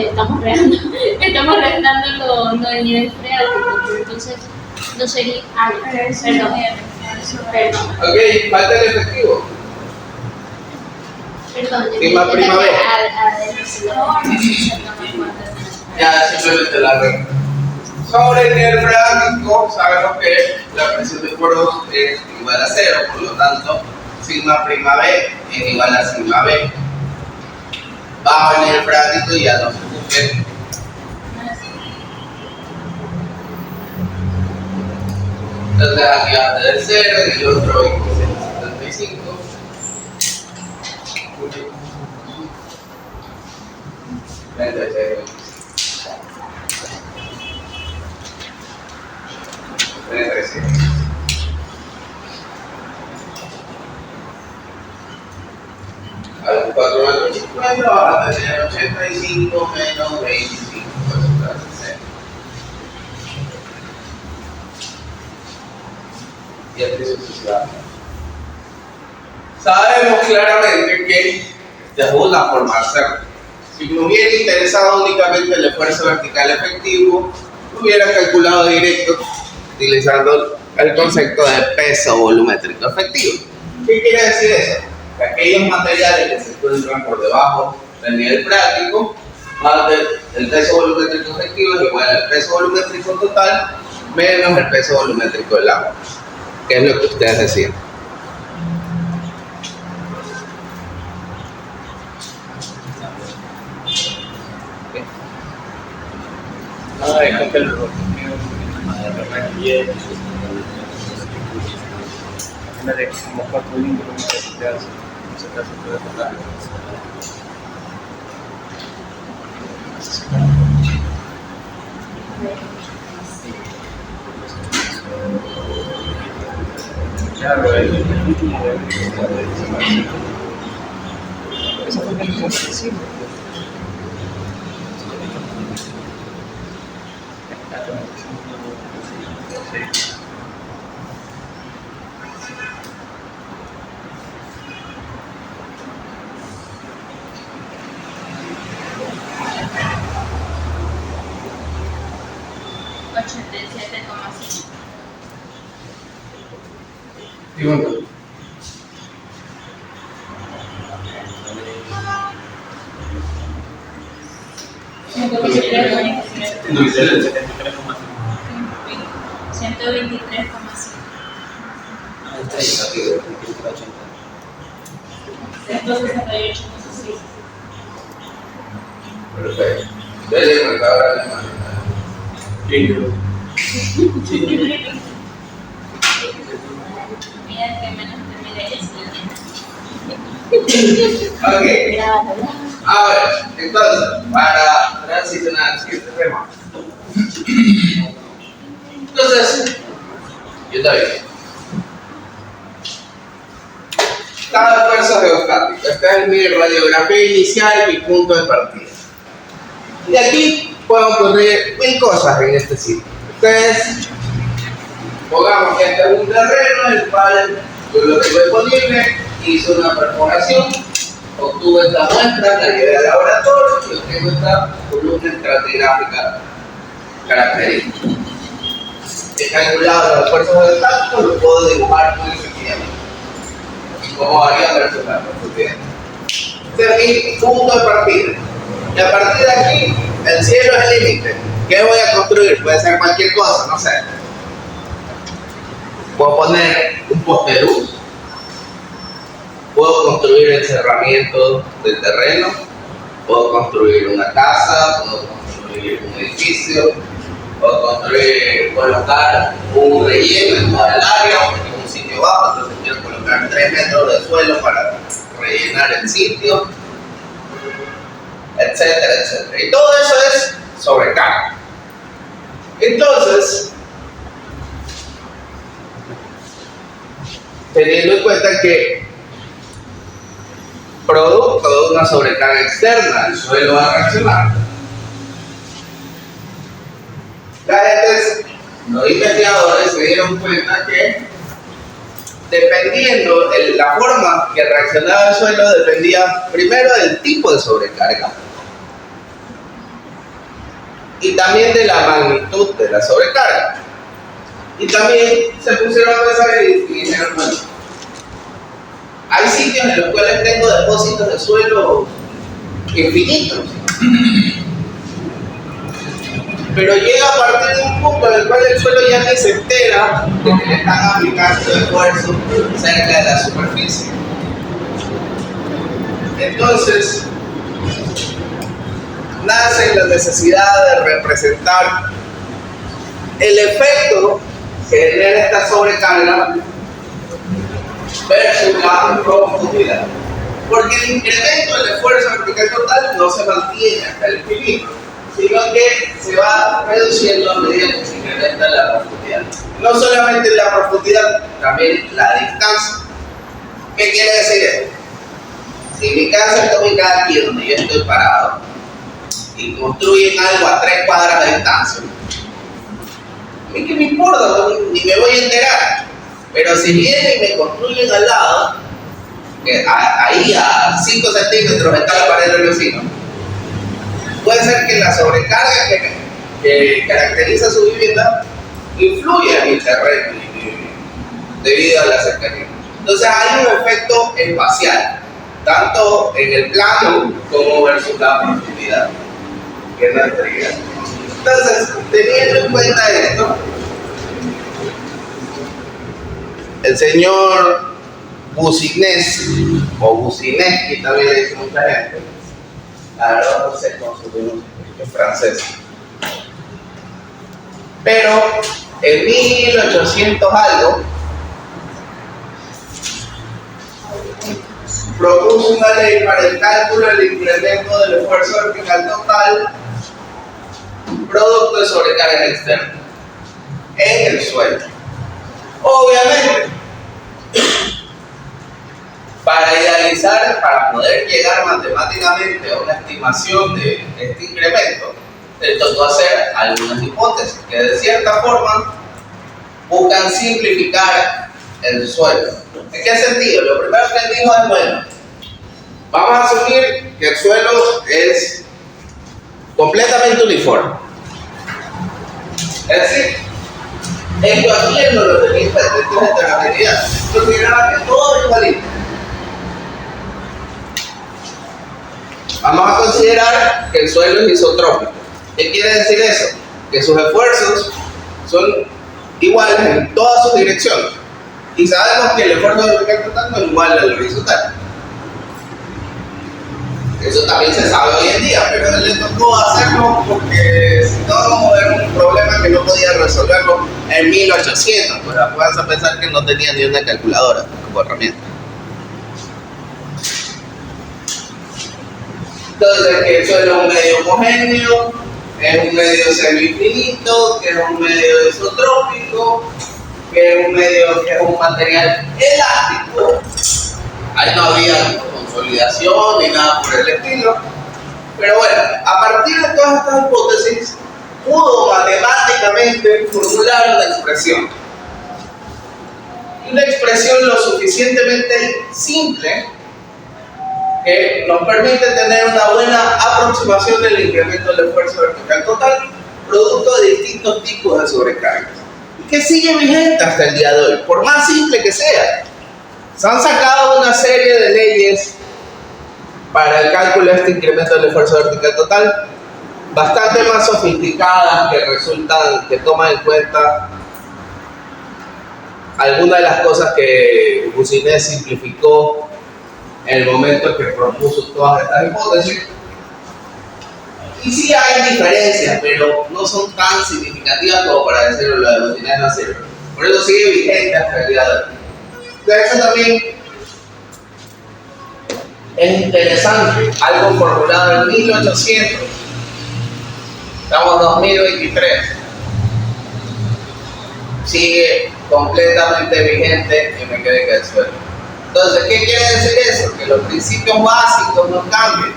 estamos restando el nivel freático, entonces no sería. Perdón. Ok, falta el efectivo. Perdón. Sí, más primavera. Ya simplemente la regla. Sobre el nivel freático, sabemos que la presión de poros es igual a 0, por lo tanto, sigma prima B es igual a sigma B. Bajo el nivel freático y ya no se cumple. Entonces aquí va a tener 0 y el otro 26.75. A los 4,50 vas a tener 85 menos 25. Eso te hace 0. Y así sucesivamente. Sabemos claramente que esta es una forma de hacerlo. Si me hubiera interesado únicamente el esfuerzo vertical efectivo, lo hubiera calculado directo utilizando el concepto de peso volumétrico efectivo. ¿Qué quiere decir eso? Que aquellos materiales que se encuentran por debajo del nivel freático, el peso volumétrico efectivo es igual al peso volumétrico total menos el peso volumétrico del agua, que es lo que ustedes decían. De como 4 kilómetros de hace, no sé qué puede pasar. Claro, el último de esa fue la que se ¿Y cuánto? No, 73,5. 123,5. Entonces, 168,6. Perfecto. Ya llegó el cabrón alemán. Mira que menos te mide Ok. A ver, entonces, para transicionar al siguiente tema. Entonces, yo te aviso. Cada esfuerzo geostático. Esta es mi radiografía inicial, mi punto de partida. Y aquí pueden ocurrir 1000 cosas en este sitio. Ustedes, pongamos que este es un terreno en el cual yo lo tengo disponible, hice una perforación, obtuve esta muestra, la llevé al laboratorio y obtengo esta columna estratigráfica característica. He calculado los esfuerzos geostáticos, lo puedo dibujar muy efectivamente. Como varía versus la profundidad. Este es mi punto de partida. Y a partir de aquí, el cielo es el límite. ¿Qué voy a construir? Puede ser cualquier cosa, no sé. Puedo poner un poste de luz, puedo construir encerramientos del terreno, puedo construir una casa, puedo construir un edificio, puedo colocar un relleno en toda el área, porque es un sitio bajo, entonces quiero colocar 3 metros de suelo para rellenar el sitio, etcétera, etcétera. Y todo eso es sobrecarga. Entonces, teniendo en cuenta que producto de una sobrecarga externa, el suelo va a reaccionar. Los investigadores se dieron cuenta que dependiendo la forma que reaccionaba el suelo dependía primero del tipo de sobrecarga y también de la magnitud de la sobrecarga. Y también se pusieron a pensar y dijeron, bueno, hay sitios en los cuales tengo depósitos de suelo infinitos, pero llega a partir de un punto en el cual el suelo ya ni se entera de que le están aplicando esfuerzo cerca de la superficie. Entonces nace la necesidad de representar el efecto que genera esta sobrecarga versus la profundidad, porque el incremento del esfuerzo vertical total no se mantiene hasta el equilibrio, sino que se va reduciendo a medida que se incrementa la profundidad. No solamente la profundidad, también la distancia. ¿Qué quiere decir esto? Si mi casa está ubicada aquí donde yo estoy parado y construyen algo a 3 cuadras de distancia, a mí que me importa, ni me voy a enterar. Pero si vienen y me construyen al lado, ahí a 5 centímetros está la pared del vecino, puede ser que la sobrecarga que caracteriza su vivienda influya en el terreno debido a la cercanía. Entonces hay un efecto espacial, tanto en el plano como versus la profundidad, que es la integridad. Entonces, teniendo en cuenta esto, el señor Boussinesq, o Boussinesq, también le dice mucha gente, la verdad no sé cómo se pronuncia, es francés, pero en 1800 algo propuso una ley para el cálculo del incremento del esfuerzo vertical total producto de sobrecargas externas en el suelo. Obviamente, para poder llegar matemáticamente a una estimación de este incremento, se tocó hacer algunas hipótesis que de cierta forma buscan simplificar el suelo. ¿En qué sentido? Lo primero que él dijo es, bueno, vamos a asumir que el suelo es completamente uniforme. Es decir, esto aquí es lo que tenía de heterogeneidad. Consideraba que todo es igualito. Vamos a considerar que el suelo es isotrópico. ¿Qué quiere decir eso? Que sus esfuerzos son iguales en todas sus direcciones. Y sabemos que el esfuerzo vertical total no es igual al horizontal. Eso también se sabe hoy en día, pero a él le tocó hacerlo porque si no era un problema que no podía resolverlo en 1800. Pues vas a pensar que no tenía ni una calculadora como herramienta. Entonces, que el suelo es un medio homogéneo, es un medio semi-infinito, que es un medio isotrópico, que es un medio, que es un material elástico. Ahí no había consolidación ni nada por el estilo. Pero bueno, a partir de todas estas hipótesis, pudo matemáticamente formular una expresión. Una expresión lo suficientemente simple que nos permite tener una buena aproximación del incremento del esfuerzo vertical total, producto de distintos tipos de sobrecargas, y que sigue vigente hasta el día de hoy, por más simple que sea. Se han sacado una serie de leyes para el cálculo de este incremento del esfuerzo vertical total, bastante más sofisticadas, que toman en cuenta algunas de las cosas que Bucinet simplificó en el momento en que propuso todas estas hipótesis. Y sí hay diferencias, pero no son tan significativas como para decirlo, lo de Bucinet no sirve. Por eso sigue vigente hasta el día de hoy. De hecho también es interesante, algo formulado en 1800, estamos en 2023, sigue completamente vigente y me quedé que el suelo. Entonces, ¿qué quiere decir eso? Que los principios básicos no cambian.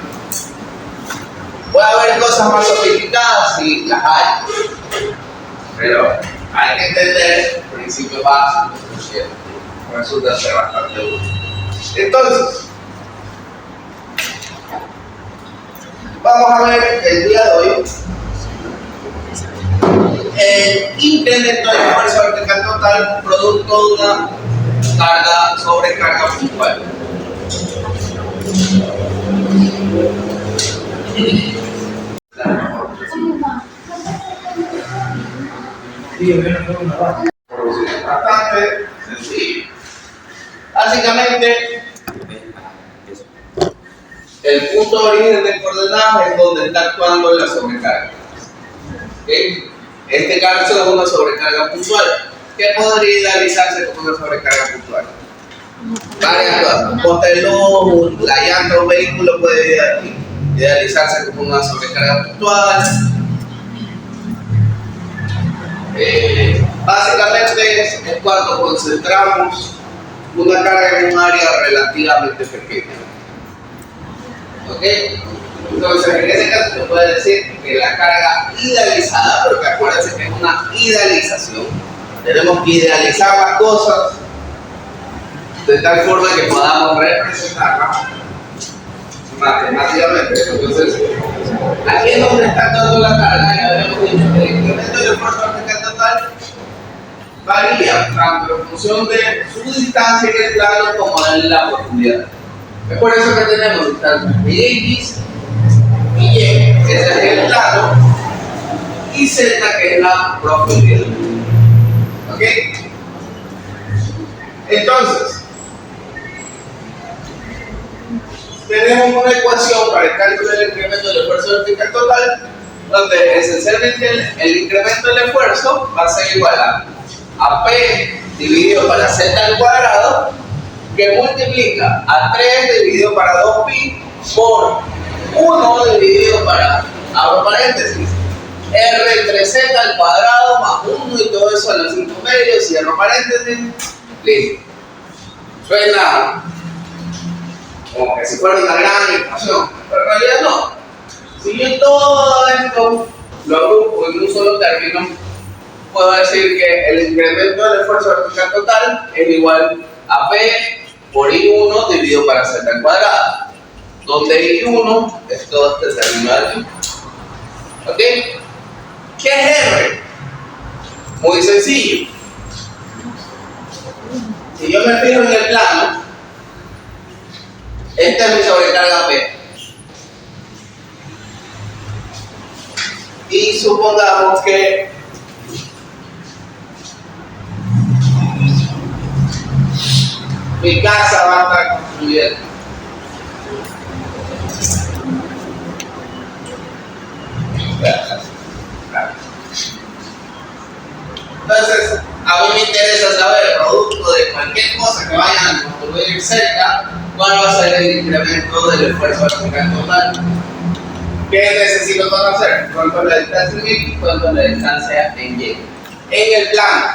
Puede haber cosas más sofisticadas, sí, las hay, pero hay que entender principios básicos, que resulta ser bastante útil. Entonces, vamos a ver el día de hoy el incremento de fuerza vertical total producto de una carga sobrecarga puntual. Bastante sencillo. Básicamente, el punto de origen del coordenadas es donde está actuando la sobrecarga. ¿Okay? Este caso es una sobrecarga puntual. ¿Qué podría idealizarse como una sobrecarga puntual? Varias cosas. Ponte luz, la llanta de un vehículo puede idealizarse como una sobrecarga puntual. Básicamente es cuando concentramos una carga en un área relativamente pequeña. ¿Ok? Entonces, en ese caso se puede decir que la carga idealizada, porque acuérdense que es una idealización, tenemos que idealizar las cosas de tal forma que podamos representarlas matemáticamente. Entonces, aquí es donde está toda la carga, ya habíamos dicho que el incremento del esfuerzo vertical total varía tanto en función de su distancia en el plano como en la profundidad. Es por eso que tenemos distancias de X y Y, ese es el plano, y Z, que es la profundidad. ¿Ok? Entonces, tenemos una ecuación para el cálculo del incremento del esfuerzo vertical total, donde esencialmente el incremento del esfuerzo va a ser igual a P dividido para Z al cuadrado, que multiplica a 3 dividido para 2pi por 1 dividido para, abro paréntesis, R entre Z al cuadrado más 1 y todo eso a los 5 medios, cierro paréntesis, listo. Suena como que si fuera una gran ecuación, pero en realidad no. Si yo todo esto lo agrupo en un solo término, puedo decir que el incremento del esfuerzo vertical total es igual a P por I1 dividido para Z al cuadrado, donde I1 es todo este término de aquí. ¿Ok? ¿Qué es R? Muy sencillo. Si yo me fijo en el plano, esta es mi sobrecarga P. Y supongamos que mi casa va a estar construyendo. Entonces, a mí me interesa saber, producto de cualquier cosa que vayan a construir cerca, cuál va a ser el incremento del esfuerzo vertical total. ¿Qué necesito conocer? ¿Cuánto es la distancia en X? ¿Cuánto es la distancia en Y? En el plano,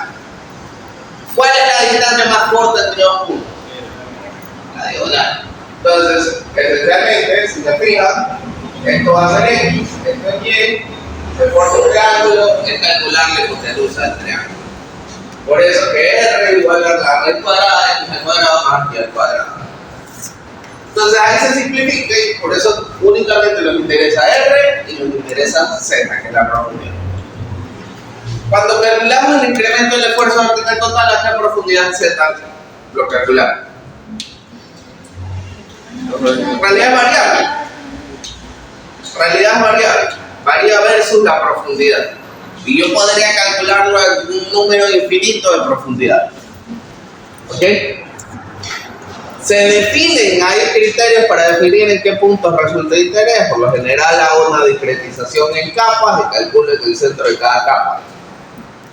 ¿cuál es la distancia más corta entre dos puntos? La diagonal. Entonces, esencialmente, si se fijan, esto va a ser X, esto es Y, se forma un triángulo, es calcular la hipotenusa del triángulo. Por eso que R igual a la raíz cuadrada, X al cuadrado más Y al cuadrado. Entonces ahí se simplifica y por eso únicamente nos interesa R y nos interesa Z, que es la profundidad. Cuando calculamos el incremento del esfuerzo vertical total, ¿a qué profundidad Z lo calculamos? En realidad es variable. Varía versus la profundidad. Y yo podría calcularlo en un número infinito de profundidad. ¿Ok? Se definen, hay criterios para definir en qué puntos resulta de interés. Por lo general hago una discretización en capas y calculo el centro de cada capa.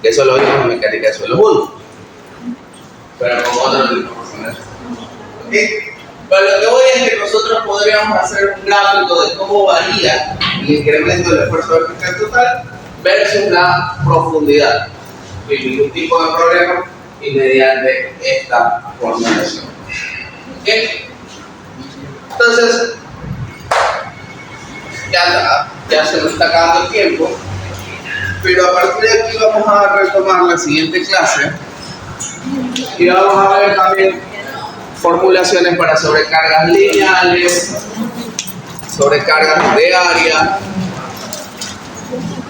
Eso lo vimos en mecánica de suelos 1. Pero con otro tipo de personajes. ¿Ok? Pero lo que voy es que nosotros podríamos hacer un gráfico de cómo varía el incremento del esfuerzo vertical total versus la profundidad. Sin ningún tipo de problema y mediante esta formulación. ¿Ok? Entonces, ya se nos está acabando el tiempo, pero a partir de aquí vamos a retomar la siguiente clase y vamos a ver también formulaciones para sobrecargas lineales, sobrecargas de área,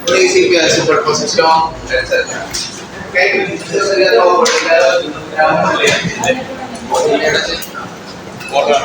principio de superposición, etc. ¿Ok? Eso sería todo por el día de hoy. Nos quedamos con Borra.